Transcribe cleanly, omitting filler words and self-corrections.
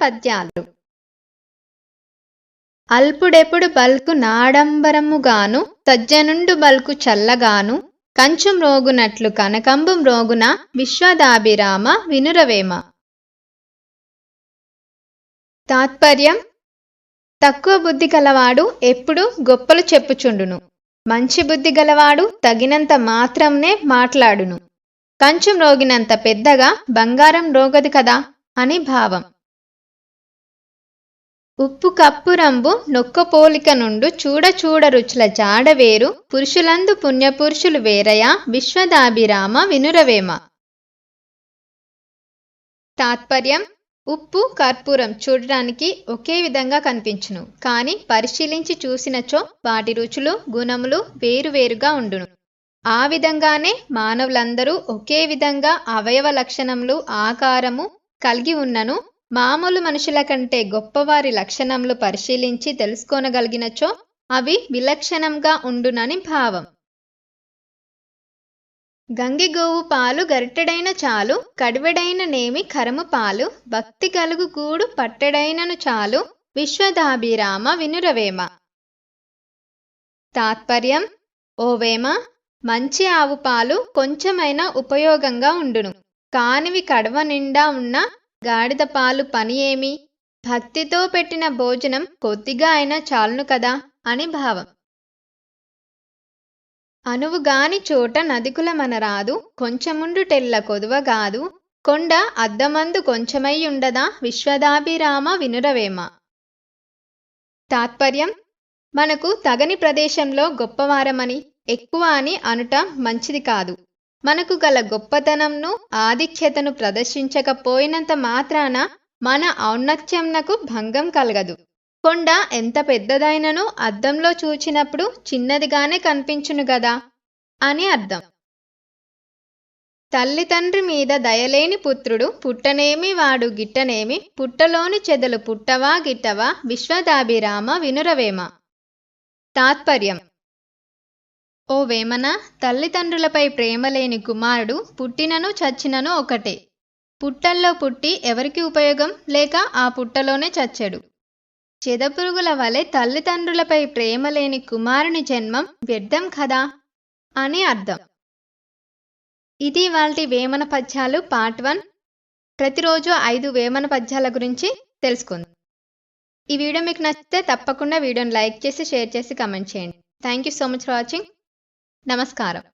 పద్యాలు. అల్పుడెప్పుడు bulk నాడంబరముగాను సజ్జనుండు bulk చల్లగాను కంచు మ్రోగునట్లు కనకంబు మ్రోగున విశ్వదాభిరామ వినురవేమ. తాత్పర్యం: తక్కువ బుద్ధి గలవాడు ఎప్పుడు గొప్పలు చెప్పుచుండును. మంచి బుద్ధి గలవాడు తగినంత మాత్రంనే మాట్లాడును. కంచు మ్రోగినంత పెద్దగా బంగారం మ్రోగదు కదా అని భావం. ఉప్పు కప్పురంబు నొక్కపోలిక నుండు చూడ చూడ రుచుల జాడవేరు పురుషులందు పుణ్యపురుషులు వేరయ విశ్వదాభిరామ వినురవేమ. తాత్పర్యం: ఉప్పు కర్పూరం చూడడానికి ఒకే విధంగా కనిపించును, కానీ పరిశీలించి చూసినచో వాటి రుచులు గుణములు వేరువేరుగా ఉండును. ఆ విధంగానే మానవులందరూ ఒకే విధంగా అవయవ లక్షణములు ఆకారము కలిగి ఉన్నను మామూలు మనుషుల కంటే గొప్పవారి లక్షణములు పరిశీలించి తెలుసుకోనగలిగినచో అవి విలక్షణంగా ఉండునని భావం. గంగిగోవు పాలు గరిటెడైన చాలు కడివెడైన నేమి కరము పాలు భక్తి కలుగు కూడు పట్టెడైనను చాలు విశ్వదాభిరామ వినురవేమ. తాత్పర్యం: ఓ వేమ, మంచి ఆవు పాలు కొంచెమైనా ఉపయోగంగా ఉండును, కానివి కడవ నిండా ఉన్న గాడిద పాలు పని ఏమి? భక్తితో పెట్టిన భోజనం కొద్దిగా అయినా చాలును కదా అని భావం. అనువుగాని చోట నదికుల మనరాదు కొంచెముండు టెల్ల కొదువగాదు కొండ అద్దమందు కొంచెమయ్యుండదా విశ్వదాభిరామ వినురవేమ. తాత్పర్యం: మనకు తగని ప్రదేశంలో గొప్పవారమని ఎక్కువ అని అనుట మంచిది కాదు. మనకు గల గొప్పతనంను ఆధిక్యతను ప్రదర్శించకపోయినంత మాత్రాన మన ఔన్నత్యంనకు భంగం కలగదు. కొండ ఎంత పెద్దదైనను అద్దంలో చూచినప్పుడు చిన్నదిగానే కనిపించును గదా అని అర్థం. తల్లిదండ్రి మీద దయలేని పుత్రుడు పుట్టనేమి వాడు గిట్టనేమి పుట్టలోని చెదలు పుట్టవా గిట్టవా విశ్వదాభిరామ వినురవేమ. తాత్పర్యం: ఓ వేమన, తల్లిదండ్రులపై ప్రేమలేని కుమారుడు పుట్టినను చచ్చినను ఒకటే. పుట్టల్లో పుట్టి ఎవరికి ఉపయోగం లేక ఆ పుట్టలోనే చచ్చాడు. చెదపురుగుల వలె తల్లిదండ్రులపై ప్రేమలేని కుమారుని జన్మం వ్యర్థం కదా అని అర్థం. ఇది ఇవాల్టి వేమన పద్యాలు పార్ట్ 1. ప్రతిరోజు 5 వేమన పద్యాల గురించి తెలుసుకుందాం. ఈ వీడియో మీకు నచ్చితే తప్పకుండా వీడియోని లైక్ చేసి షేర్ చేసి కమెంట్ చేయండి. Thank you so much for watching. నమస్కారం.